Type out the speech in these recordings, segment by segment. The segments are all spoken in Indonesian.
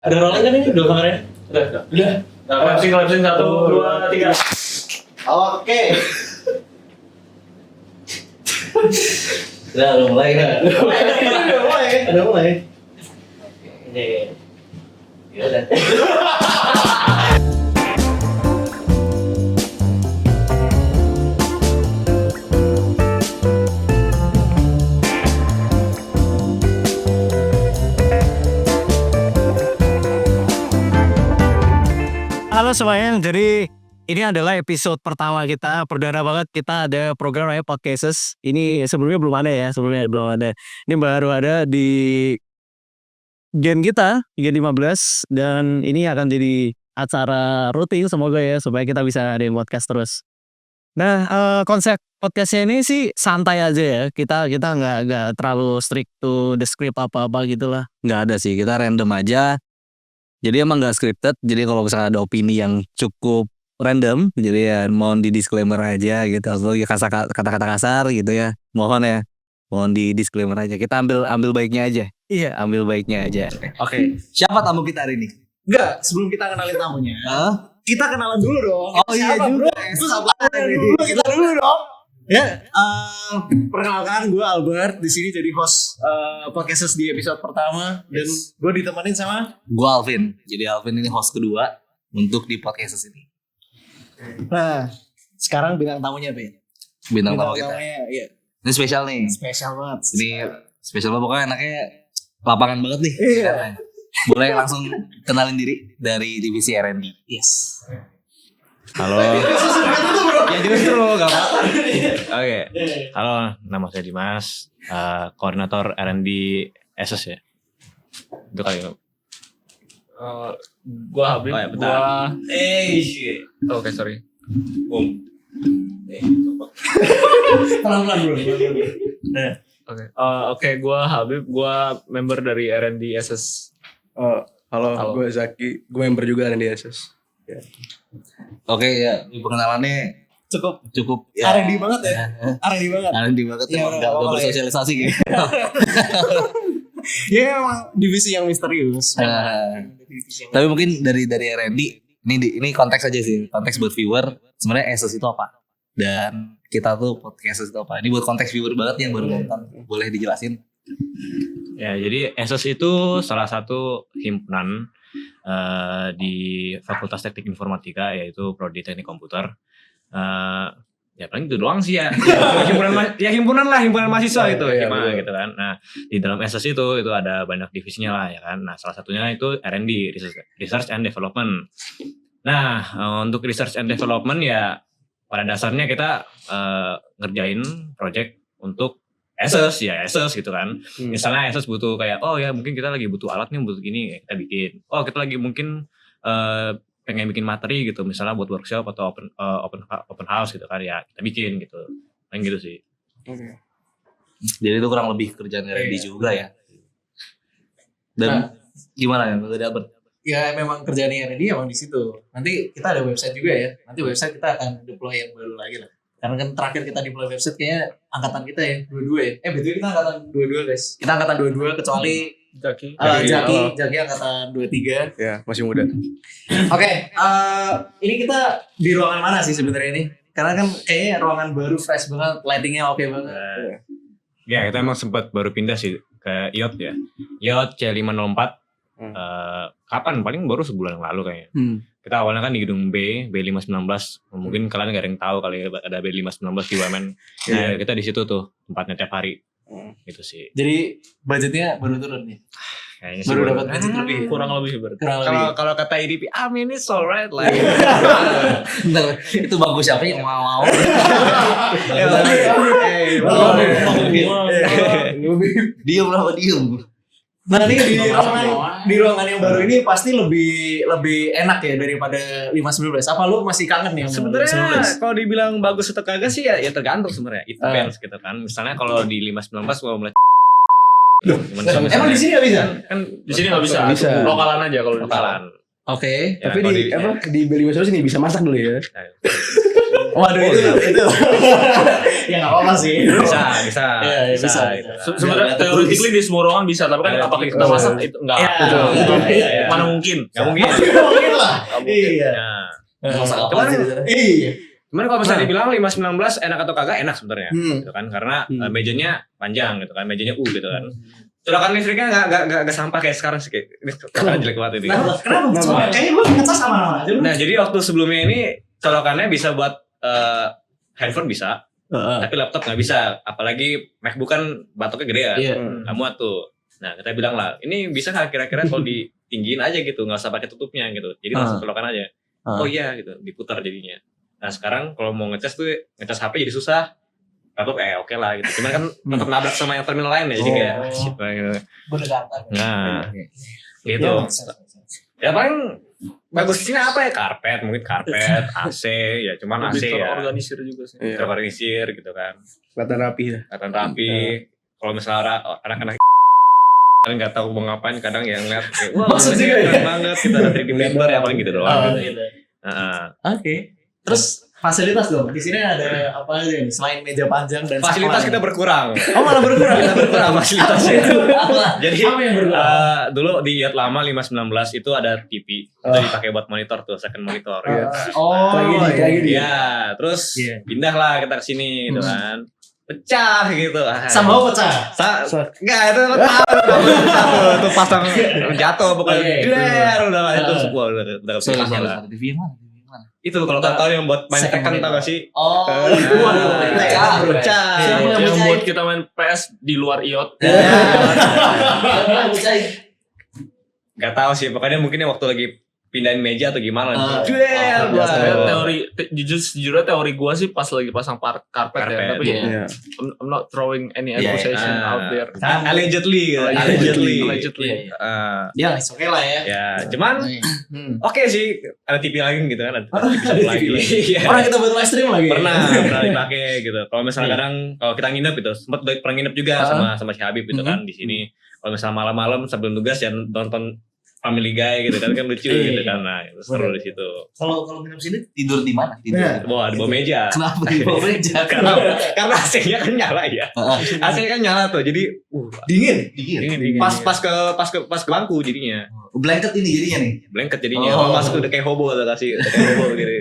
Ada rolling kan ini? Dua kameranya? Udah. Lapsing 1, 2, 3. Oke. Udah mulai kan? Udah mulai. Ini. Ya udah. Halo semuanya, jadi ini adalah episode pertama kita, perdana banget kita ada program namanya Podcasts. Ini sebelumnya belum ada. Ini baru ada di Gen kita, Gen 15, dan ini akan jadi acara rutin semoga ya, supaya kita bisa ada podcast terus. Nah, konsep podcastnya ini sih santai aja ya, kita nggak terlalu strict to the script apa-apa gitulah. Nggak ada sih, kita random aja. Jadi emang gak scripted, jadi kalau misalnya ada opini yang cukup random, jadi ya mohon di disclaimer aja gitu, atau ya kata-kata kasar gitu ya, mohon di disclaimer aja, kita ambil baiknya aja. Iya, ambil baiknya aja. Oke. Siapa tamu kita hari ini? Enggak, sebelum kita kenalin tamunya, kita kenalan dulu dong. Oh iya juga. Kita dulu dong. Ya, perkenalkan gue Albert, di sini jadi host podcast di episode pertama, dan gue ditemenin sama. Gue Alvin. Jadi Alvin ini host kedua untuk di podcast ini. Nah, sekarang bintang tamunya apa ya? Bintang tamu kita. Tamunya, iya. Ini spesial nih. Spesial banget. Ini spesial banget, pokoknya anaknya lapangan banget nih. Iya. Boleh langsung kenalin diri dari divisi R&D. Yes. Halo. Ya justru gak apa-apa. Oke. Halo, nama saya Dimas, koordinator R&D ESES ya. Itu kali. Gua Habib. Gua shit. Oke, sorry. Pelan-pelan bro. Oke, gua Habib, gua member dari R&D SS. Halo. Gue Zaki, gue member juga di SS. Oke ya, pengenalannya cukup ya. R&D banget ya. R&D banget. R&D banget Ya, emang gak bersosialisasi gitu. Ya emang divisi yang misterius. Tapi mungkin dari R&D ini konteks aja sih, konteks buat viewer sebenarnya SS itu apa dan kita tuh podcast itu apa. Ini buat konteks viewer banget yang baru nonton, boleh dijelasin? Ya, jadi ESES itu salah satu himpunan di Fakultas Teknik Informatika, yaitu Prodi Teknik Komputer. Ya paling itu doang sih ya. Himpunan mahasiswa itu gimana gitu kan. Nah, di dalam ESES itu ada banyak divisinya lah ya kan. Nah, salah satunya itu R&D, Research and Development. Nah, untuk Research and Development ya pada dasarnya kita ngerjain project untuk ESES gitu kan. Misalnya ESES butuh kayak mungkin kita lagi butuh alat nih, butuh gini, ya kita bikin. Kita lagi mungkin pengen bikin materi gitu, misalnya buat workshop atau open house gitu kan, ya kita bikin gitu. Kayak gitu sih. Jadi itu kurang lebih kerjaan R&D juga ya. Dan gimana ya dari Albert? Ya memang kerjaan R&D emang di situ. Nanti kita ada website juga ya. Nanti website kita akan deploy yang baru lagi lah. Karena kan terakhir kita deploy website kayaknya angkatan kita ya 22 ya. Betul kita angkatan 22 guys. Kita angkatan 22 kecuali Jaki angkatan 23. Ya, masih muda. Oke, ini kita di ruangan mana sih sebenarnya ini? Karena kan kayaknya ruangan baru fresh banget, lightingnya oke banget. Ya, kita emang sempat baru pindah sih ke IOT ya. IOT C504. Kapan? Paling baru sebulan yang lalu kayaknya. Kita awalnya kan di gedung B519. Mungkin kalian gak ada yang tahu kali ada B519 di UMN. Nah, kita di situ tuh tempatnya tiap hari. Gitu sih. Jadi budgetnya baru turun nih. Kayaknya Baru dapat budget lebih. Kurang lebih berarti. Kalau kata IDP, I mean it's alright lah. Bentar, itu bagus siapa yang mau? Diem. Nah ini di ruangan yang baru ini pasti lebih enak ya daripada 519. Apa lu masih kangen nih sama Sebenarnya 519? kalau dibilang bagus atau kagak sih ya tergantung sebenarnya. It depends gitu kan. Misalnya kalau di 519 gua mulai Emang di sini nggak bisa? Kan Di sini nggak bisa. Bisa. Lokalan aja kalau di lokalan. Oke. Ya, Tapi kalau di Beli Mas ini bisa masak dulu ya. Waduh itu. Ya nggak apa-apa sih. bisa Iya, bisa. gitu. Sebenarnya theoretically di semua ruangan bisa, tapi kan apakah kita masak itu enggak. Iya, Betul. iya. Mana mungkin? Nggak mungkin. Mungkin lah. Iya. Nah, Masak apa Cuman- sih di sana? Iya. cuman kalau misalnya dibilang 519 enak atau kagak enak sebenarnya, gitu kan, karena mejanya panjang gitu kan, mejanya gitu kan. Colokan listriknya nggak sampah kayak sekarang sih, kayak ini colokan jelek banget ini. Kenapa? Kayaknya gue ngecas sama aja. Nah jadi waktu sebelumnya ini colokannya bisa buat handphone bisa, tapi laptop nggak bisa, apalagi MacBook kan batoknya gede ya, Iya. nggak muat tuh. Nah kita bilang lah, ini bisa nggak kira-kira kalau ditinggiin aja gitu, nggak usah pakai tutupnya gitu, jadi langsung colokan aja. Oh iya gitu, diputar jadinya. Nah sekarang kalau mau ngecas tuh ngecas HP jadi susah. Laptop oke lah gitu, cuman kan tetap nabrak sama yang terminal lain ya, jadi kayak shit lah gitu. Berdekatan. Nah gitu. Ya paling bagus di sini apa ya, karpet, mungkin karpet, AC ya, cuman AC Lebih ya terorganisir juga sih. terorganisir gitu kan, Kelihatan rapi ya. kelihatan rapi. Kalau misalnya anak-anak kan nggak tahu mau ngapain, kadang yang ngeliat kayak wah Maksudnya keren banget, kita ada 3D printer ya paling gitu doang. Gitu. Heeh. Oke. Terus fasilitas dong. Di sini ada apa aja nih selain meja panjang dan Fasilitas kita berkurang. Oh malah berkurang. Kita berkurang fasilitasnya. Apa? Jadi Apa yang berkurang? dulu di Yacht lama 519 itu ada TV, itu dipakai buat monitor tuh, second monitor. Oh. Lagi di. Iya, terus Iya. pindah lah kita ke sini gitu kan. Pecah gitu. Sama pecah. Enggak, itu tahu tuh pasang jatuh bukan Oke. udah itu semua udah kepisahnya lah. TV yang mana? Itu kalau tahu yang buat main Second Tekken monitor. tau gak sih? Oh. Pecah. Siapa yang Yang mecahin? buat kita main PS di luar iot. Siapa yang mecahin? Gak tahu sih, pokoknya mungkin waktu lagi pindahin meja atau gimana. Biasa. Jujurnya teori gua sih pas lagi pasang karpet ya, Karpet, tapi Iya. I'm not throwing any Iya, accusation out there. Allegedly. Allegedly. Ya, oke lah ya. Ya, cuman oke sih, ada TV lagi gitu kan, ada TV satu lagi. Iya. Orang kita buat live stream lagi. pernah dipakai gitu. Kalau misalnya kadang kalau kita nginep gitu, sempat pernah nginep juga sama si Habib gitu kan di sini. Kalau misalnya malam-malam sebelum tugas ya nonton Family Guy gitu kan lucu gitu kan. Nah, itu seru di situ. Kalau nginep sini Tidur di mana? Tidur. Nah. Di bawah meja. Kenapa di bawah meja? Karena AC-nya kan nyala ya. AC-nya kan nyala tuh. Jadi dingin. Dingin. pas ke bangku jadinya. Blanket ini jadinya nih. Blanket jadinya. Oh. Masuk udah kayak hobo udah kasih udah kayak hobo gitu.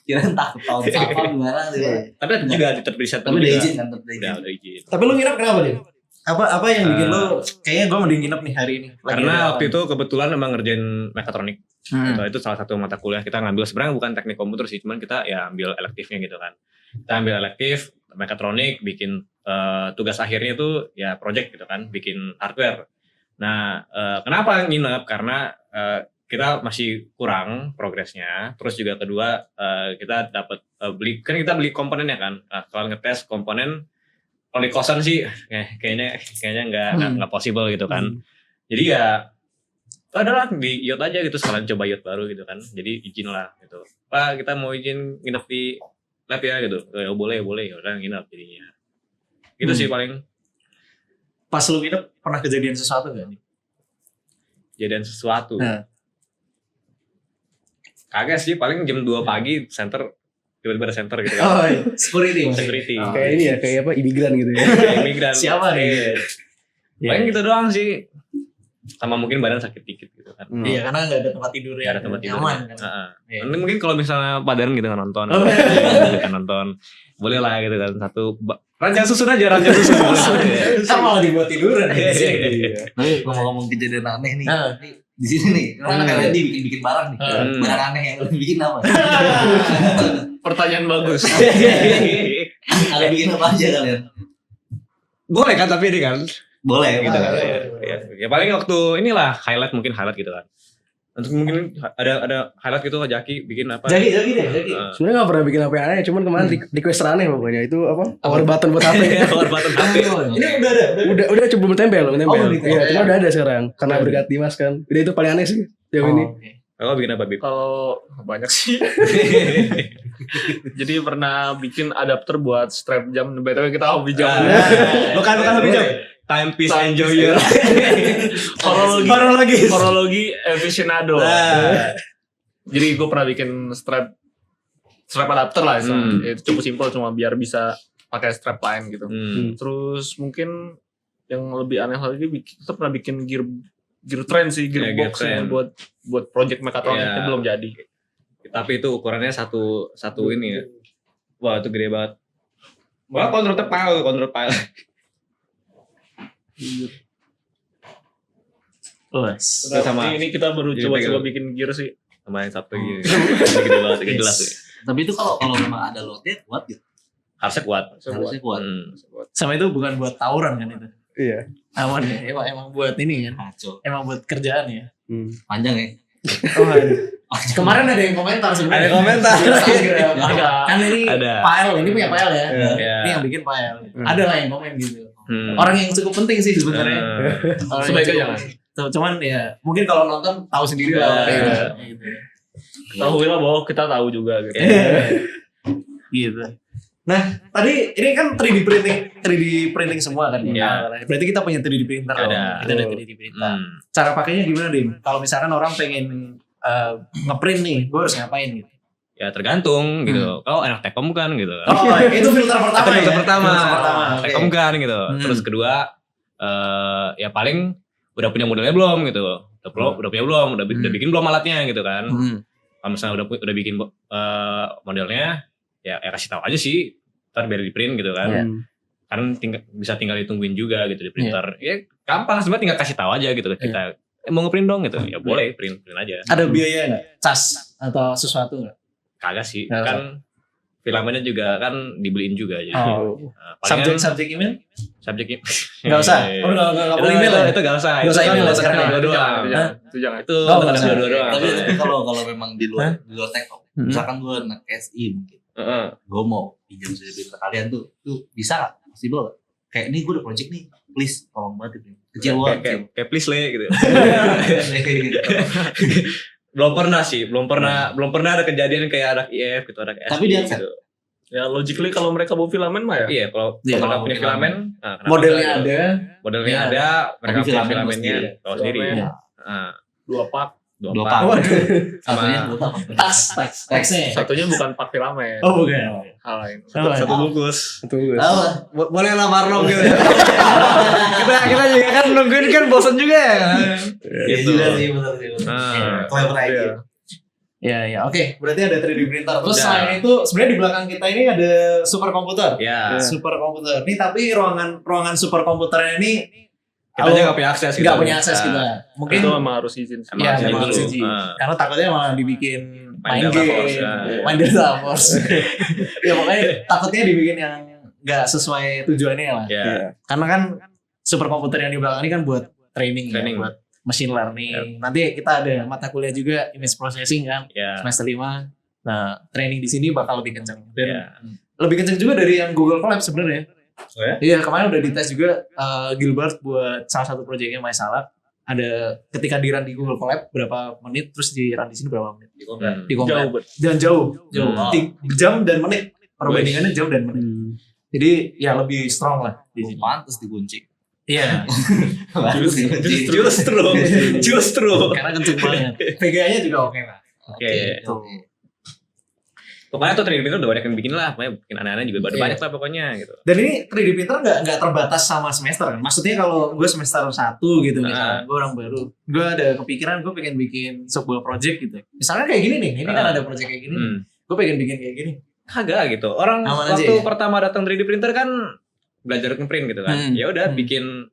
Kirain takut tahun sampah gimana gitu. Tapi juga tetap bisa Tapi udah izin kan, tetap izin. Udah izin. Tapi lu nginep kenapa dia? Apa yang bikin lu kayaknya gue mending nginep nih hari ini? Karena waktu itu kebetulan emang ngerjain mekatronik. Itu salah satu mata kuliah kita ngambil, sebenarnya bukan teknik komputer sih, cuman kita ya ambil elektifnya gitu kan. Kita ambil elektif mekatronik, bikin tugas akhirnya itu ya project gitu kan, bikin hardware. Nah, kenapa nginep? Karena kita masih kurang progresnya. Terus juga kedua kita dapat kita beli komponennya kan. Nah, kalau ngetes komponen kalau di kosan sih kayaknya nggak possible gitu kan. Jadi ya adalah di yacht aja gitu, sekalian coba yacht baru gitu kan. Jadi izin lah gitu. Pak, kita mau izin nginep di lab ya gitu. Boleh ya udah nginep jadinya. Gitu sih paling. pas lu nginep pernah kejadian sesuatu gak nih? Jadian sesuatu. Nah. Kagak sih, paling jam 2 pagi center tiba-tiba ada center gitu kan. Oh, iya. Security maksudnya. Security. Kayak ini ya, kayak apa imigran gitu ya. Kayak imigran. Siapa nih? Iya. Paling gitu doang sih. Sama mungkin badan sakit dikit gitu kan. Iya, karena nggak ada tempat tidur Nggak yang ada tempat tidur. nyaman kan. Iya. Nanti mungkin kalau misalnya Pak Darren gitu kan nonton, Oh, gitu kan nonton, boleh lah gitu kan satu ranjang susun aja ranjang susun. Kan malah dibuat tiduran. Tapi ngomong-ngomong kejadian aneh nih. Nah. Di sini nih, orang kalian bikin barang nih. Barang aneh yang kalian bikin apa? Pertanyaan bagus. Kalian bikin apa aja kalian? Boleh kan tapi ini kan, Boleh gitu kan. boleh. Ya paling waktu inilah highlight gitu kan. Untuk mungkin ada highlight gitu Jaki bikin apa? Jaki deh, Jaki. Sebenarnya gak pernah bikin HP aneh, cuman kemarin request aneh pokoknya. Itu apa? Power button buat HP. Power button HP. Ini udah ada. udah coba belum tempel. Oh, gitu. Iya, cuma udah ada sekarang. Karena berkat Dimas kan. Udah itu paling aneh sih. Jauh ini. Kalau bikin apa Bib? Kalau banyak sih. Jadi pernah bikin adapter buat strap jam. BTW kita hobi jam. Bukan hobi jam. Time piece enjoyer. Horologi aficionado. Jadi gue pernah bikin strap adapter lah, itu cukup simpel, cuma biar bisa pakai strap lain gitu. Terus mungkin yang lebih aneh lagi, kita pernah bikin gear train sih, gearbox buat project mekatroniknya belum jadi. Tapi itu ukurannya satu ini ya. Wah itu gede banget. Wah kontrol pile. Sama ini kita baru coba bikin gear sih. sama yang satu gini. Gede banget, gede jelas tuh. Tapi itu kalau memang ada loadnya kuat gitu. Harusnya kuat. Harusnya kuat. Sama itu bukan buat tawuran kan itu. Iya. Aman ya, emang buat ini kan. Kacau. Emang buat kerjaan ya. Panjang ya. Oh, kemarin ada yang komentar sebenarnya. Ada komentar. Ada. Kan ini Ada. file, ini punya file ya. Iya. Ini yang bikin file. Ada lah yang komen gitu. Orang yang cukup penting sih sebenarnya. Orang yang Sebaiknya cukup jangan. penting. Cuman ya mungkin kalau nonton tahu sendiri lah. Gitu. Tahu lah bahwa kita tahu juga gitu. Gitu. Nah, tadi ini kan 3D printing semua kan ya. Berarti kita punya 3D printer dong. Kita ada 3D printer. Cara pakainya gimana, Dim? Kalau misalkan orang pengen ngeprint nih, gue harus ngapain gitu? Ya tergantung gitu. Kalau anak Tekom kan gitu. Oh, itu filter pertama ya. Filter pertama. Oke. Tekom kan gitu. Terus kedua ya paling udah punya modelnya belum gitu. Udah punya belum, udah bikin belum alatnya gitu kan. Kalau misalnya udah bikin modelnya ya kasih tahu aja sih, ntar biar di print gitu kan. Kan bisa tinggal ditungguin juga gitu di printer. Ya gampang sebenarnya, tinggal kasih tahu aja gitu kita mau ngeprint dong gitu. Ya boleh print aja. Ada biaya nggak? Cas atau sesuatu nggak? Kagak sih, kan filamennya juga kan dibeliin juga jadi. Subjek email? Subjek Nggak usah. Oh nggak perlu email ya? Itu nggak usah. Nggak usah email sekarang. Itu jangan. Itu nggak usah. dua-dua. Tapi kalau memang di luar Tekom, misalkan gue anak SI mungkin. Gue mau pinjam dari printer kalian tuh bisa gak? Possible gak? Kayak ini gue udah project nih, please tolong banget ini. Kecil banget. Kayak please le gitu. Belum pernah ada kejadian kayak anak IF gitu, anak SI. Tapi dia accept. gitu. Ya logically kalau mereka bawa filamen mah ya. Iya, kalau mereka punya filamen, Modelnya ada. Modelnya ada, mereka punya filamennya bawa sendiri. Dua pak. Dua pak. Sama Taxnya. Satunya bukan pak filamen. Oh bukan. Hal lain. satu bungkus. Tunggu. Boleh lah Marno gitu. kita juga kan nungguin kan bosan juga ya. Gitu. Iya sih, benar sih. Clever idea. Ya, oke. Berarti ada 3D printer. Terus selain itu, sebenarnya di belakang kita ini ada superkomputer. Ya. Superkomputer. Nih tapi ruangan superkomputernya ini Kita aja nggak punya akses gitu. Nggak punya akses kita. Mungkin itu memang harus izin. Iya, izin memang dulu. harus izin. Karena takutnya malah dibikin main Delta game, Force, main Delta Force. Ya pokoknya takutnya dibikin yang nggak sesuai tujuannya lah. Ya. Karena kan superkomputer yang di belakang ini kan buat training. Ya, buat machine learning. Nanti kita ada mata kuliah juga image processing kan, semester 5. Nah, training di sini bakal lebih kencang. Dan lebih kencang juga dari yang Google Colab sebenarnya. Oh ya? Iya, kemarin udah dites juga Gilbert buat salah satu proyeknya MySalak. Ada ketika di run di Google Colab berapa menit, terus di run di sini berapa menit. Di compare. Dan jauh. Jam dan menit. Perbandingannya jam dan menit. Jadi ya lebih strong lah di sini. Pantes dikunci. Iya. Justru. Karena kenceng banget. VGA-nya juga oke lah. Oke. Pokoknya tuh 3D printer udah banyak yang bikin lah, pokoknya bikin aneh-aneh juga banyak lah pokoknya gitu. Dan ini 3D printer nggak terbatas sama semester kan? Maksudnya kalau gue semester 1 gitu misalnya, gue orang baru, gue ada kepikiran gue pengen bikin sebuah project gitu. Misalnya kayak gini nih, ini kan ada project kayak gini, gue pengen bikin kayak gini. Kagak gitu. Orang aman waktu ya? pertama datang 3D printer kan belajar ngeprint gitu kan. Ya udah bikin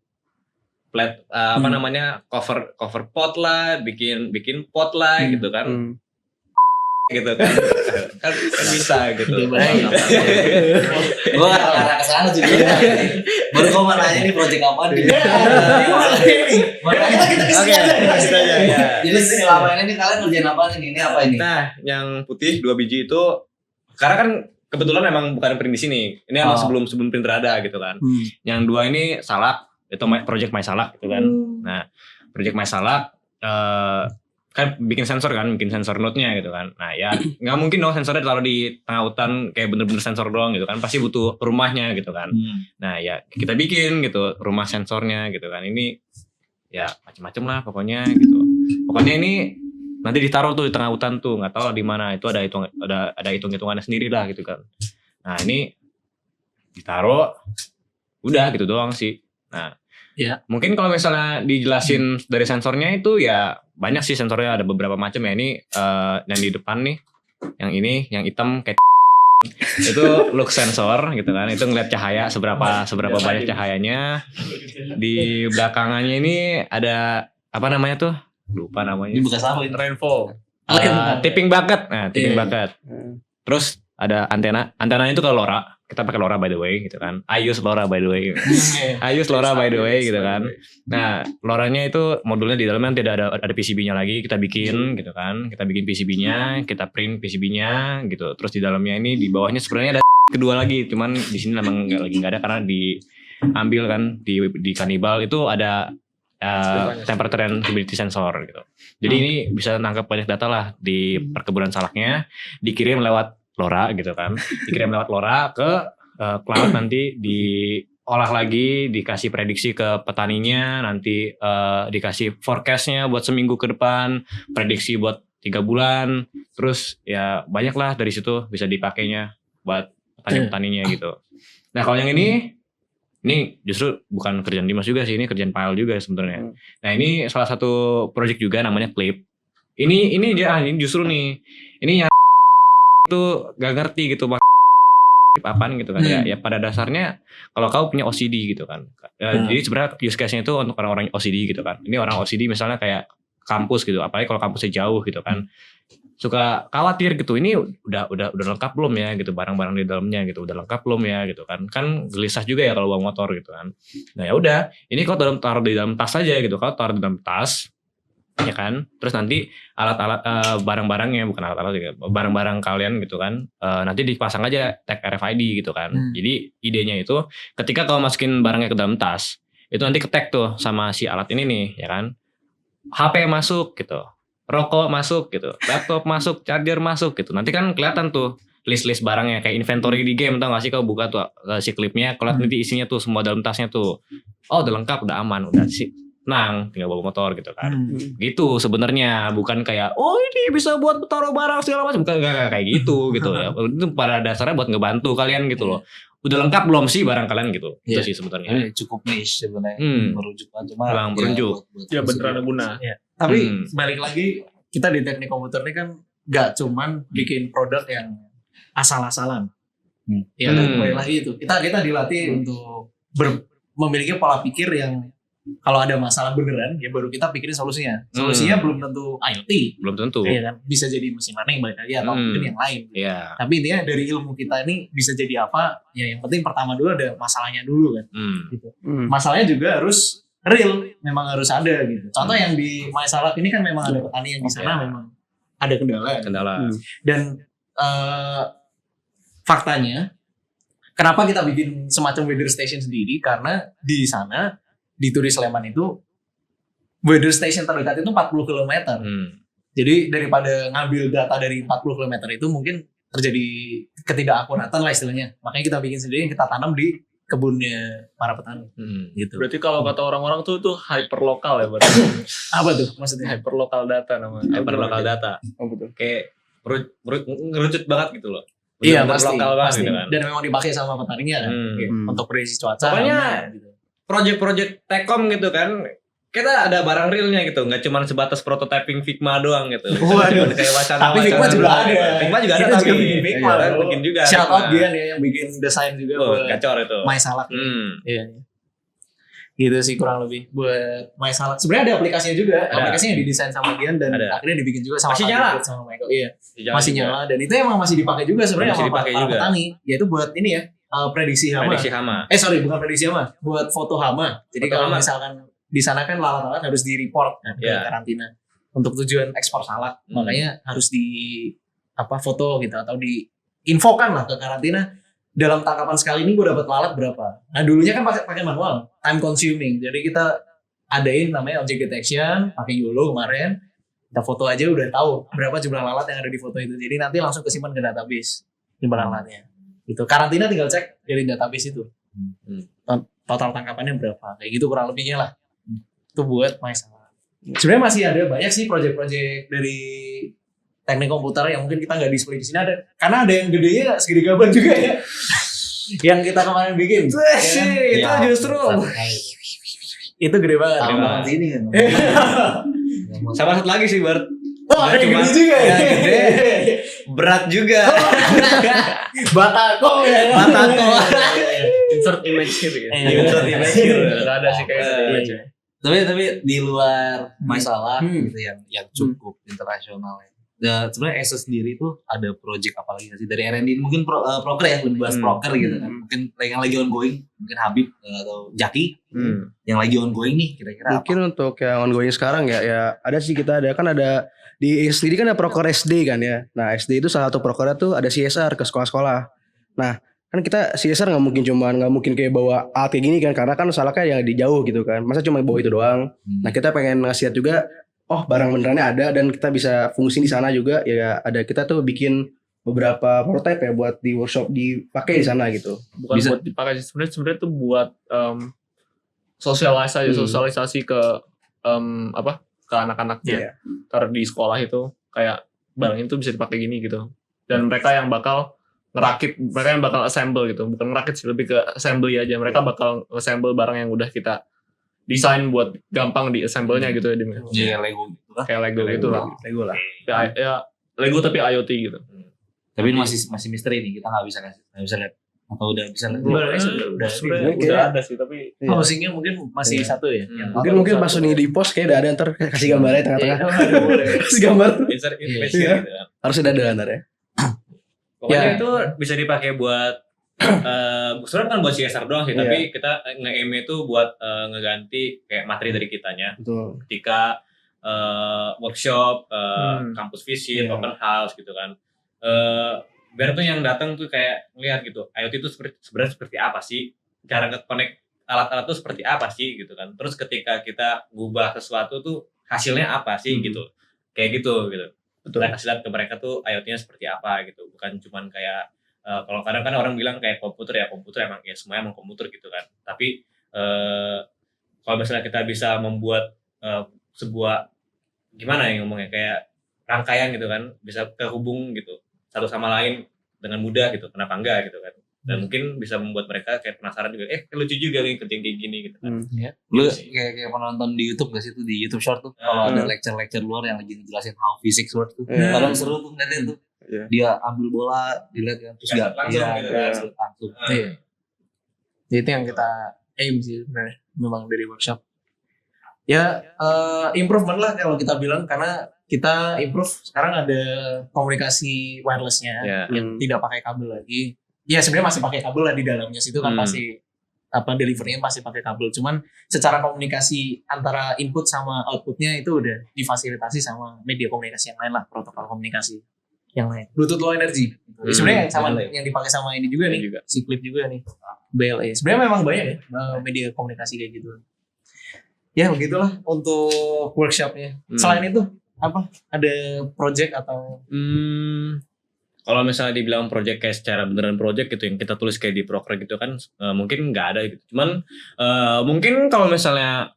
plat namanya cover pot lah, bikin pot lah gitu kan. Gitu kan bisa gitu. Gue gak ngarah ke sana juga. Baru kau mau nanya ini project apa nih? Kita aja. Jadi selama ini kalian ngerjain apa nih? Ini apa ini? Nah, yang putih 2 biji itu karena kan kebetulan memang bukan print di sini. Ini emang sebelum printer ada gitu kan. Yang 2 ini Salak, itu project MySalak gitu kan. Nah, project MySalak kan bikin sensor node-nya gitu kan. Nah ya nggak mungkin dong sensornya taruh di tengah hutan kayak bener-bener sensor doang gitu kan. Pasti butuh rumahnya gitu kan. Nah ya kita bikin gitu rumah sensornya gitu kan. Ini ya macam-macam lah pokoknya gitu. Pokoknya ini nanti ditaruh tuh di tengah hutan tuh, nggak tahu di mana, itu ada hitung-hitungannya sendiri lah gitu kan. Nah ini ditaruh, udah gitu doang sih. Nah Iya. mungkin kalau misalnya dijelasin dari sensornya itu ya banyak sih sensornya, ada beberapa macam ya. Ini yang di depan nih, yang ini yang hitam kayak itu look sensor gitu kan, itu ngeliat cahaya seberapa banyak cahayanya. Di belakangannya ini ada apa namanya tuh, lupa namanya, Ini bekas apa ini? Rainfall. tipping bucket. Nah tipping bucket, terus ada antenanya itu ke LoRa, kita pakai LoRa by the way gitu kan. I use LoRa by the way gitu kan. Nah LoRanya itu modulnya di dalamnya nanti ada PCB-nya lagi, kita bikin gitu kan, kita bikin PCB-nya, kita print PCB-nya gitu. Terus di dalamnya ini, di bawahnya sebenarnya ada kedua lagi, cuman di sini memang nggak ada karena diambil kan di Kanibal itu ada temperature and humidity sensor gitu. Jadi ini bisa nangkap banyak data lah di perkebunan salaknya, dikirim lewat LoRa gitu kan, dikirim lewat LoRa ke cloud, nanti diolah lagi, dikasih prediksi ke petaninya, nanti dikasih forecastnya buat seminggu ke depan, prediksi buat 3 bulan, terus ya banyak lah dari situ bisa dipakainya buat petani-petaninya gitu. Nah kalau yang ini justru bukan kerjaan Dimas juga sih, ini kerjaan Pael juga sebenarnya. Nah ini salah satu project juga namanya Clip. Ini justru nih, ini yang itu gak ngerti gitu apaan gitu kan. Ya pada dasarnya kalau kau punya OCD gitu kan, jadi sebenarnya use case-nya itu untuk orang-orang OCD gitu kan. Ini orang OCD misalnya kayak kampus gitu, apalagi kalau kampusnya jauh gitu kan, suka khawatir gitu, ini udah lengkap belum ya gitu, barang-barang di dalamnya gitu udah lengkap belum ya gitu kan gelisah juga ya kalau bawa motor gitu kan. Nah ya udah, ini kau taruh di dalam tas aja gitu, kau taruh di dalam tas ya kan, terus nanti alat-alat barang-barangnya, bukan alat-alat juga, barang-barang kalian gitu kan, nanti dipasang aja tag RFID gitu kan. Jadi idenya itu ketika kau masukin barangnya ke dalam tas, itu nanti ke-tag tuh sama si alat ini nih ya kan, HP masuk gitu, rokok masuk gitu, laptop masuk, charger masuk gitu, nanti kan kelihatan tuh list barangnya kayak inventory di game, tau gak sih, kau buka tuh si klipnya, kalau nanti isinya tuh semua dalam tasnya tuh, oh udah lengkap, udah aman, udah sih tenang, tinggal bawa motor gitu kan. Gitu sebenarnya, bukan kayak oh ini bisa buat taruh barang segala macam, bukan kayak gitu ya. Itu pada dasarnya buat ngebantu kalian gitu loh. Udah lengkap belum sih barang kalian gitu. Itu sih sebenarnya. Ini cukup niche sebenarnya, merujuk cuma Bang, merujuk. Ya beneran guna. Tapi balik lagi, kita di teknik komputer ini kan gak cuman bikin produk yang asal-asalan. Ya kan, balik lagi itu. Kita dilatih untuk memiliki pola pikir yang kalau ada masalah beneran ya baru kita pikirin solusinya. Solusinya belum tentu IoT. Belum tentu. Iya kan? Bisa jadi mesin learning balik lagi atau mungkin yang lain. Iya. Tapi intinya dari ilmu kita ini bisa jadi apa? Ya yang penting pertama dulu ada masalahnya dulu kan. Gitu. Masalahnya juga harus real, memang harus ada gitu. Contoh yang di Maesalak ini kan memang ada petani yang di sana memang ada kendala. Dan faktanya kenapa kita bikin semacam weather station sendiri, karena di sana di Turi Sleman itu weather station terdekat itu 40 km. Jadi daripada ngambil data dari 40 km itu mungkin terjadi ketidakakuratan lah istilahnya. Makanya kita bikin sendiri, yang kita tanam di kebunnya para petani. Gitu. Berarti kalau kata orang-orang tuh hyperlokal ya berarti. Apa tuh maksudnya? Hyperlokal data namanya. Hyperlokal data. Oh betul. Kayak ngerucut banget gitu loh. Iya Bener-bener pasti. lokal banget Pasti. gitu kan. Dan memang dipakai sama petaninya kan. Untuk prediksi cuaca. Pokoknya gitu. project Tekom gitu kan, kita ada barang realnya gitu, nggak cuma sebatas prototyping Figma doang gitu. Waduh. Kayak wacana. Tapi Figma juga ada. Figma juga ada, Kita tapi juga bikin Figma. kan bikin juga. Shout out Figma. Gian ya yang bikin desain juga buat Gacor itu. Maesalak. Iya. Gitu sih kurang lebih buat Maesalak. Sebenarnya ada aplikasinya juga. Ada. Aplikasinya yang didesain sama Gian dan akhirnya dibikin juga sama Masih Kak nyala? Dikut sama Michael. Iya. Jalan Masih juga. nyala dan itu emang masih dipakai juga sebenarnya Masih sama dipakai para juga. petani. Yaitu buat ini ya, prediksi hama. Prediksi hama. Bukan prediksi hama, buat foto hama. Jadi Foto kalau hama. misalkan di sana kan lalat-lalat harus di-report kan ke Iya. karantina untuk tujuan ekspor salak. Makanya harus di foto gitu atau diinfokan lah ke karantina. Dalam tangkapan sekali ini gue dapat lalat berapa. Nah dulunya kan pakai manual, time consuming. Jadi kita adain namanya object detection, pakai YOLO kemarin. Kita foto aja udah tahu berapa jumlah lalat yang ada di foto itu. Jadi nanti langsung kesimpan ke database jumlah lalatnya. Itu karantina tinggal cek dari database itu. Total tangkapannya berapa. Kayak gitu kurang lebihnya lah. Itu buat Maesalak. Sebenarnya masih ada banyak sih project-project dari teknik komputer yang mungkin kita nggak display di sini ada. Karena ada yang gedenya segede gaban juga ya. Yang kita kemarin bikin. Itu justru Itu gede banget. Tambah sini kan. Sama satu lagi sih Bart. Oh, ada yang Cuma- gede juga ya. gede. Berat juga. Batako ya. Batako. Insert image gitu ya. Insert image gitu. Nggak ada sih kayak gitu aja. Tapi di luar masalah Hmm. gitu yang cukup internasional ya. Ya, sebenarnya ESO sendiri tuh ada project apa lagi nggak sih dari R&D mungkin proker ya lebih bahas proker gitu kan mungkin yang lagi ongoing mungkin Habib atau Jaki yang lagi ongoing nih kira-kira apa? mungkin untuk yang ongoing sekarang ya ada sih kita ada kan ada di sendiri kan ada proker SD kan ya. Nah SD itu salah satu prokernya tuh ada CSR ke sekolah-sekolah. Nah kan kita CSR nggak mungkin kayak bawa alat kayak gini kan karena kan salahnya yang di jauh gitu kan. Masa cuma bawa itu doang. Nah kita pengen ngasih lihat juga oh barang benerannya ada dan kita bisa fungsi di sana juga ya ada kita tuh bikin beberapa prototype ya buat di workshop dipakai di sana gitu. Bukan Bisa. buat dipakai sih, sebenarnya tuh buat sosialisasi ke ke anak-anaknya. Iya. Ntar di sekolah itu kayak barang itu bisa dipakai gini gitu. Dan mereka yang bakal ngerakit, mereka yang bakal assemble gitu, bukan ngerakit sih, lebih ke assembly aja. Mereka bakal assemble barang yang udah kita desain buat gampang di assemble-nya gitu ya, Dim. Iya Lego gitu kan. Kayak Lego gitu lah. Lego lah. Ya Lego tapi IoT gitu. Tapi ini masih misteri nih kita nggak bisa lihat atau udah bisa lihat. Sebenarnya Kayak- udah ada sih tapi Iya. Housingnya mungkin masih satu ya. Yang Mungkin pas ini di post kayak udah ada ntar kasih gambarnya tengah-tengah. Kasih gambar Insert image Iya. gitu kan. harus ada ntar ya. Pokoknya Ya. itu bisa dipakai buat sebenarnya kan buat CSR doang sih, Iya. tapi kita nge-aim itu buat ngeganti kayak materi dari kitanya Betul. ketika workshop, kampus visit, Iya. open house gitu kan. Biar tuh yang datang tuh kayak ngeliat gitu, IoT itu sebenarnya seperti apa sih, cara nge-connect alat-alat tuh seperti apa sih gitu kan. Terus ketika kita ngubah sesuatu tuh hasilnya apa sih gitu, kayak gitu. Betul. Dan kasih lihat ke mereka tuh IoT-nya seperti apa gitu, bukan cuman kayak kalau kadang kan orang bilang kayak komputer emang ya semuanya emang komputer gitu kan. Tapi kalau misalnya kita bisa membuat sebuah gimana ya ngomongnya kayak rangkaian gitu kan, bisa terhubung gitu satu sama lain dengan mudah gitu, kenapa enggak gitu kan. Dan mungkin bisa membuat mereka kayak penasaran juga, lucu juga nih kerja kayak gini gitu kan. Lu kayak penonton di YouTube gak sih tuh di YouTube Short tuh kalau ada lecture luar yang lagi ngejelasin how physics work tuh Iya. kadang seru tuh ngeliatin tuh Iya. dia ambil bola dilihat kan terus Langsung nggak gitu kan. langsung Iya. Itu yang kita aim sih sebenarnya memang dari workshop. Ya improvement lah kalau kita bilang karena kita improve sekarang ada komunikasi wirelessnya Ya. yang tidak pakai kabel lagi. Ya sebenarnya masih pakai kabel lah di dalamnya situ kan pasti deliverynya pasti pakai kabel. Cuman secara komunikasi antara input sama outputnya itu udah difasilitasi sama media komunikasi yang lain lah, protokol komunikasi yang lain. Bluetooth Low Energy. Sebenarnya yang sama yang dipakai sama ini juga nih, si Clip juga nih. BLE. Sebenarnya memang banyak ya media komunikasi kayak gitu. Ya begitulah untuk workshopnya. Selain itu apa? Ada project atau Kalau misalnya dibilang project kayak secara beneran project gitu yang kita tulis kayak di proker gitu kan mungkin nggak ada gitu. Cuman mungkin kalau misalnya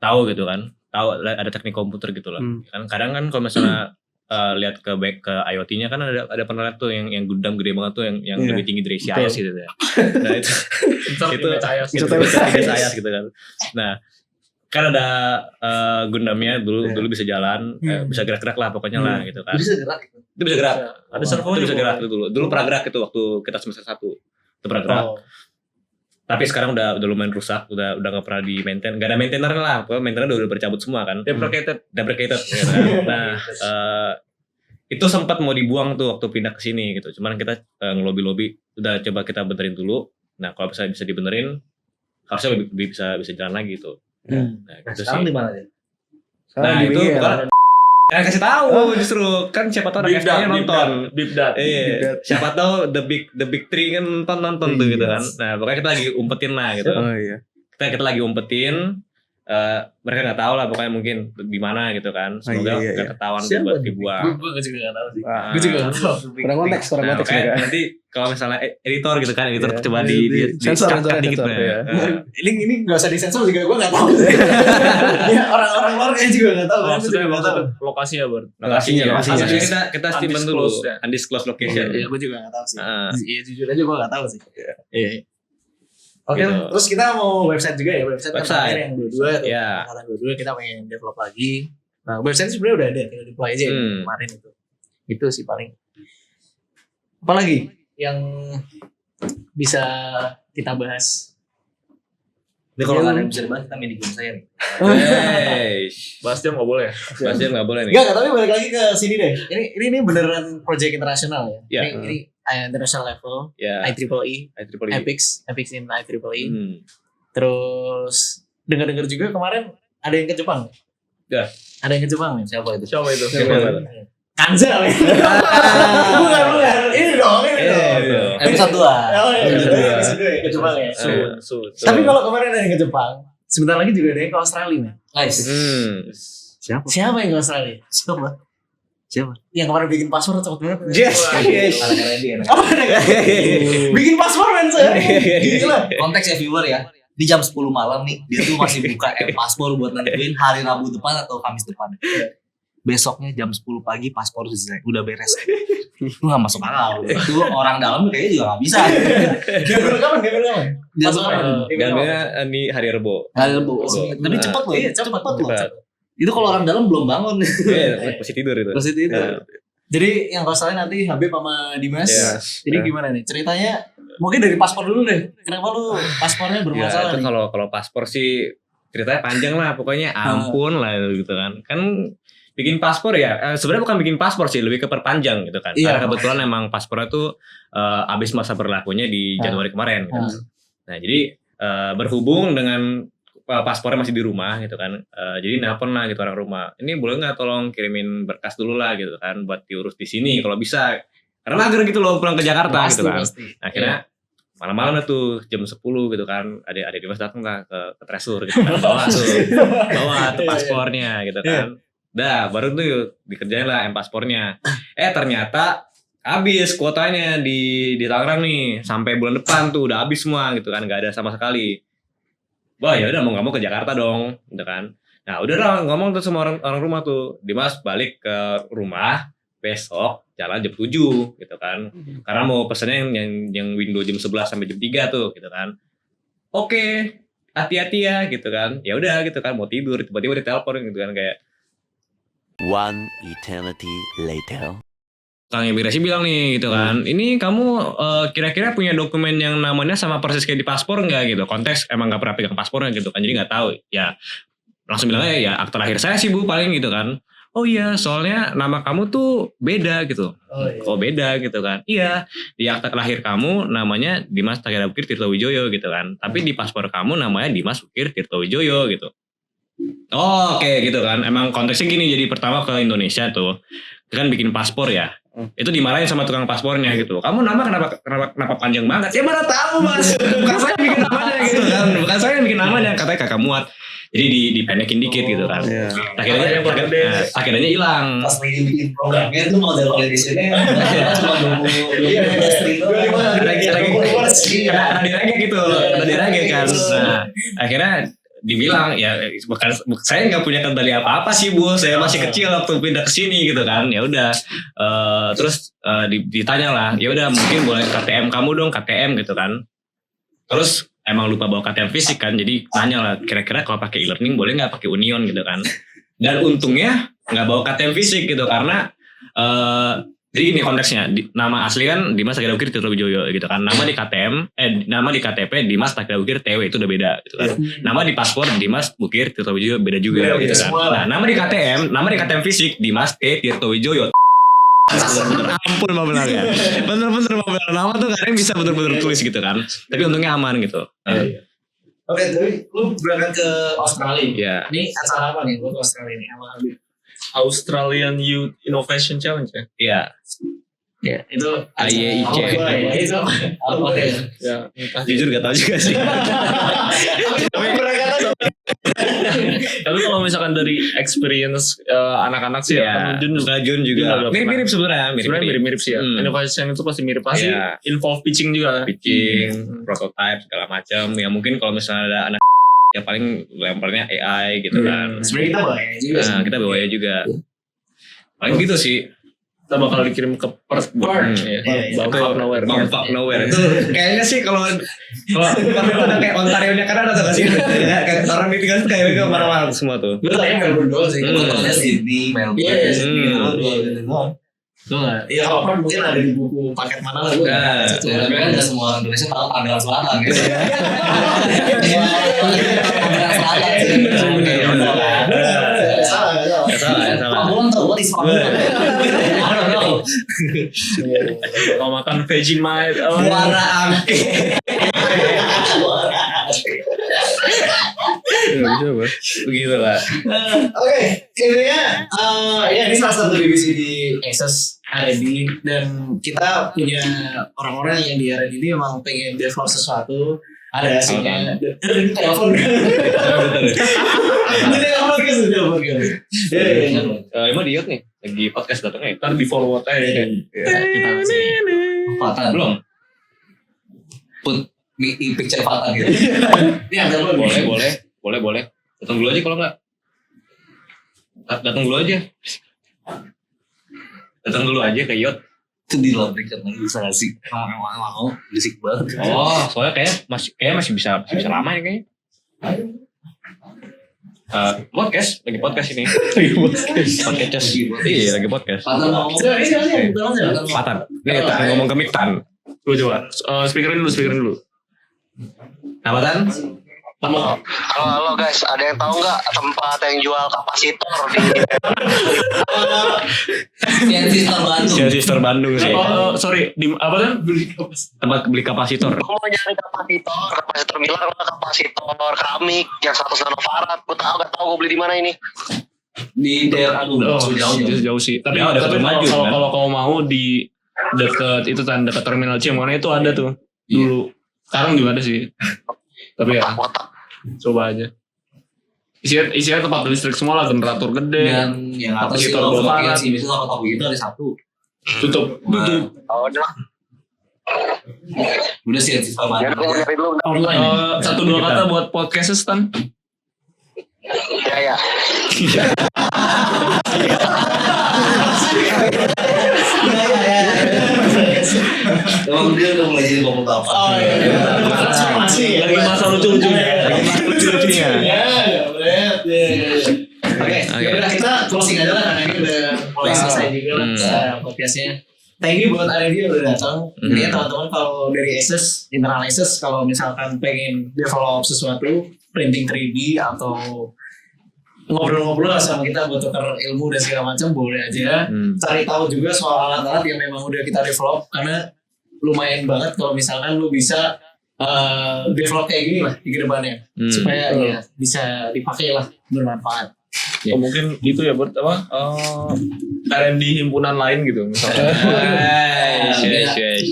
tahu gitu kan, tahu ada teknik komputer gitu lah. Kan kadang kan kalau misalnya lihat ke IoT-nya kan ada pernah lihat tuh yang gudang gede banget tuh yang lebih tinggi dari si IaaS gitu ya. Nah itu image IaaS gitu kan. Nah kan ada Gundamnya dulu bisa jalan, bisa gerak-gerak lah pokoknya lah gitu kan. bisa gerak gitu. Itu bisa gerak. Ada servonya. Itu bisa gerak itu dulu. Dulu pernah gerak itu waktu kita semester 1. Itu pernah gerak. Tapi sekarang udah lumayan rusak, udah enggak pernah di maintain. Enggak ada maintainer lah. Pokoknya maintainer udah bercabut semua kan. Deprecated gitu kan. Nah, itu sempat mau dibuang tuh waktu pindah ke sini gitu. Cuman kita ngelobi-lobi udah coba kita benerin dulu. Nah, kalau bisa dibenerin harusnya lebih bisa jalan lagi tuh. Nah, gitu Sekarang sih. di mana dia? Nah, itu bukan kasih tahu justru kan siapa tahu anak FK-nya nonton. Bibdat. Iya, siapa tahu the big three kan nonton tuh gitu kan. Nah, pokoknya kita lagi umpetin lah gitu. Oh iya. Kita lagi umpetin mereka nggak tahu lah pokoknya mungkin di mana gitu kan. Semoga nggak ketahuan buat dibuang. Gue juga nggak tahu sih. Ah. Gue juga nggak tahu. Kurang konteks Makanya nanti kalau misalnya editor gitu kan, editor coba di sensor dikit ya. ya. Ini nggak usah disensor juga gue nggak tahu. Ya, orang luar kayaknya juga nggak tahu. Maksudnya Nggak tahu. lokasi ya Bor. Lokasinya kita steam dulu, Undisclosed ya. undisclosed location. Iya, gue juga nggak tahu sih. Ah. Iya, jujur aja gue nggak tahu sih. Iya. Oke, Gitu. terus kita mau website juga ya, website kan terakhir yang 22 tuh. Iya. Angkatan 22 kita pengen develop lagi. Nah, website itu sebenarnya udah ada, tinggal deploy aja ya, kemarin itu. Itu sih paling. Apalagi yang bisa kita bahas? Ini kalau nggak ada yang bisa dibahas kita main di game saya nih. Bahas jam nggak boleh. Bahasnya nggak boleh nih. Enggak, tapi balik lagi ke sini deh. Ini beneran project internasional ya. Iya. Ini international level, Ya. IEEE, IEEE. Epics in IEEE. Hmm. Terus dengar-dengar juga kemarin ada yang ke Jepang. Ya. Ada yang ke Jepang ya? Siapa itu? Siapa itu? Kanza ya. Bukan. Ini dong. Episode 2. Oh iya, ke Jepang ya. Tapi kalau kemarin ada yang ke Jepang, sebentar lagi juga ada yang ke Australia nih. Guys. Siapa yang ke Australia? Siapa? Yang kemarin bikin password cepet banget. Yes. Anak Randy ya. Bikin password men saya. Gila. Konteks ya viewer ya. Di jam 10 malam nih, dia tuh masih buka paspor buat nentuin hari Rabu depan atau Kamis depan. Besoknya jam 10 pagi paspor udah beres. Itu gak masuk akal. Itu orang dalam kayaknya juga gak bisa. Gambar kapan? Jam berapa? Gambarnya ini hari Rebo. Tapi cepet loh. Iya, cepet loh. Itu kalau orang dalam belum bangun. Masih tidur itu. Terus itu. Jadi yang Australia nanti Habib sama Dimas. Yes. Jadi gimana nih? Ceritanya mungkin dari paspor dulu deh. Kenapa lu paspornya bermasalah Ya, itu nih? kalau paspor sih ceritanya panjang lah, pokoknya ampun lah gitu kan. Kan bikin paspor ya, sebenarnya bukan bikin paspor sih, lebih ke perpanjang gitu kan. Iya. Karena kebetulan emang paspornya tuh habis masa berlakunya di Januari kemarin gitu. Nah, jadi berhubung dengan paspornya masih di rumah gitu kan. Jadi nelpon lah gitu orang rumah. Ini boleh nggak tolong kirimin berkas dulu lah gitu kan buat diurus di sini kalau bisa. Karena mager gitu loh pulang ke Jakarta Pasti, gitu kan. pasti. Akhirnya malam-malam tuh jam 10 gitu kan. Ada Dimas datang lah ke Tresur gitu kan. Bawa tuh paspornya gitu kan. Dah baru tuh dikerjain lah paspornya. Ternyata habis kuotanya di Tangerang nih sampai bulan depan tuh udah habis semua gitu kan, nggak ada sama sekali. Wah ya udah mau nggak mau ke Jakarta dong, gitu kan. Nah udah lah ngomong tuh sama orang rumah tuh, Dimas balik ke rumah besok jalan jam 7 gitu kan. Karena mau pesennya yang window jam 11 sampai jam 3 tuh gitu kan. Oke, hati-hati ya gitu kan. Ya udah gitu kan mau tidur tiba-tiba ditelepon gitu kan kayak One eternity later. Kang imigrasi bilang nih gitu kan, ini kamu kira-kira punya dokumen yang namanya sama persis kayak di paspor nggak gitu? Konteks emang nggak pernah pegang paspornya gitu kan, jadi nggak tahu. Ya langsung bilangnya ya akte lahir saya sih bu paling gitu kan. Oh iya soalnya nama kamu tuh beda gitu. Kok beda gitu kan? Iya di akte lahir kamu namanya Dimas Takira Bukir Tirto Wijoyo gitu kan. Tapi di paspor kamu namanya Dimas Bukir Tirto Wijoyo gitu. Oh, oke gitu kan. Emang konteksnya gini, jadi pertama ke Indonesia tuh kan bikin paspor ya. Itu dimarahin sama tukang paspornya gitu. Kamu nama kenapa panjang banget? Ya mana tahu mas. Bukan saya yang bikin namanya gitu kan. Bukan saya yang bikin namanya. Katanya kakak muat. Jadi dipendekin dikit gitu kan. Akhirnya hilang. Pas lagi bikin programnya itu model validation-nya cuma 25 Lagi gitu. Lagi kan. Nah akhirnya dibilang ya bukan saya nggak punya kendali apa-apa sih bu, saya masih kecil waktu pindah ke sini gitu kan. Ya udah terus ditanya lah, ya udah mungkin boleh KTM kamu dong, KTM gitu kan. Terus emang lupa bawa KTM fisik kan, jadi tanya lah kira-kira kalau pakai e-learning boleh nggak pakai Union gitu kan. Dan untungnya nggak bawa KTM fisik gitu karena jadi ini konteksnya, nama asli kan Dimas Takira Bukir Tirto Wijoyo gitu kan. Nama di KTM, nama di KTP Dimas Takira Bukir TW itu udah beda gitu kan. Nama di paspor Dimas Bukir Tirto Wijoyo beda juga gitu kan. Nah, nama di KTM fisik Dimas T Tirto Wijoyo. Ampun mau bilang ya. Bener-bener mau bilang nama tuh kadang bisa bener-bener tulis gitu kan. Tapi untungnya aman gitu. Oke, tapi lu berangkat ke Australia. Iya. Ini acara apa nih? Lu ke Australia nih sama Habib? Australian Youth Innovation Challenge ya? Iya. Ya, itu AYIC. Itu apa ya? Ya, entah. Jujur gak tahu juga sih. Tapi berangkatnya Tapi kalau misalkan dari experience anak-anak sih ya, kan Jun juga mirip-mirip sebenarnya. Sebenarnya mirip-mirip sih ya. Innovation itu pasti mirip, pasti involve pitching juga. Pitching, prototype segala macam. Ya mungkin kalau misalnya ada anak ya paling lemparnya AI gitu kan. Sebenarnya kita bawa juga. Nah, kita bawa juga. Paling gitu sih. Kita bakal dikirim ke Perth. Bangkok Nowhere. Bangkok Nowhere. Itu kayaknya sih kalau itu udah kayak Ontario-nya Kanada tuh sih. Kayak orang ditinggal tuh kayak marah-marah semua tuh. Gue tanya Melbourne doang sih. Contohnya Sydney, Melbourne. Itu nggak? Ya kalau Perth mungkin ada di buku paket mana lah gue. Tapi kan nggak semua Indonesia tahu Tangerang Selatan gitu. Tangerang Selatan sih. Salah. Pamulang tahu what is Pamulang? Kalau makan Vegemite, Muara Angke. Begitu lah. Oke, intinya ya ini salah satu divisi di Asus R&D dan kita punya orang-orang yang di R&D ini memang pengen develop sesuatu. Ada hasilnya. Telepon kan? Telepon kan? Emang Diot nih lagi podcast datangnya. ntar di forward aja. Kita masih. Fatan. Belum. Put picture Fatan gitu. Ini ada telepon. Boleh. Datang dulu aja kalau enggak. Datang dulu aja. Datang dulu aja ke Yot. Itu di loudspeaker lagi bisa gak sih? Mau berisik banget. Oh, soalnya kayak masih bisa lama ya kayaknya. Podcast ini. Podcast. Iya, lagi podcast. Fatan mau. Patan. Nih, kita ngomong ke mic Tan. Coba. Speakerin dulu. Apa Tan? Halo guys, ada yang tahu nggak tempat yang jual kapasitor di Sister Bandung sih. Sorry, di apa kan? Tempat beli kapasitor. Aku mau nyari kapasitor Miller atau kapasitor keramik yang 100 nanofarad. Gue tahu gue beli di mana ini. Di daerah Jauh sih. Tapi Ya, tapi dekat Maju, kan? kalau kamu mau di dekat itu kan dekat terminal Cimone itu ada tuh dulu. Sekarang juga ada sih. Tapi ya coba aja. Isinya tempat listrik semua lah, generator gede. Dan yang atas sih kalau pakai sih misalnya kalau begitu ada satu. Tutup. Oh udah. Udah sih siswa Ya mana? gue mau nyari dulu. Satu dua kata buat podcast Stan. Ya. Emang dia udah mulai jadi ngomong apa? Oh iya. Lagi masa lucu-lucunya. Oke, yaudah kita closing aja lah karena ini udah mulai selesai juga lah podcastnya. Thank you buat R&D yang udah datang. Intinya teman-teman kalau dari Asus, internal Asus, kalau misalkan pengen develop sesuatu, printing 3D atau ngobrol-ngobrol sama kita buat tukar ilmu dan segala macam, boleh aja. Cari tahu juga soal alat-alat yang memang udah kita develop, karena lumayan banget kalau misalkan lu bisa develop kayak gini lah di kedepannya, supaya ya bisa dipakai lah, bermanfaat. Oh, mungkin itu ya buat apa? R&D himpunan lain gitu misalnya.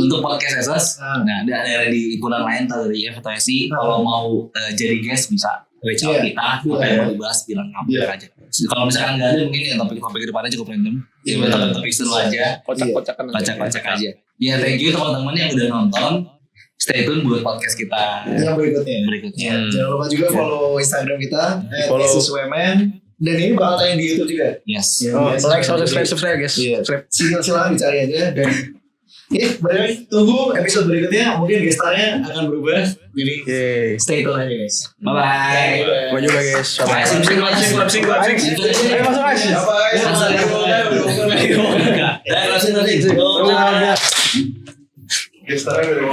Untuk podcast Asus, nah ada di himpunan lain atau dari FTSI, kalau mau jadi guest bisa reach out kita, apa yang mau dibahas bilang ngampir aja. Kalau misalkan nggak ada, mungkin yang topik-topik ke depannya cukup random. Topik seru aja, kocak-kocak aja. Ya thank you teman-teman yang udah nonton. Stay tune buat podcast kita yang berikutnya. Jangan lupa juga follow Instagram kita @asuswomen, dan ini bakal tayang di YouTube juga. Yes. Like, subscribe guys. Silakan dicari aja. Dan balik tunggu episode berikutnya, mungkin gestarnya akan berubah. Jadi stay tune aja guys. Bye bye. Gua juga guys. Klapsing. Ayo masuk guys. Gestarnya udah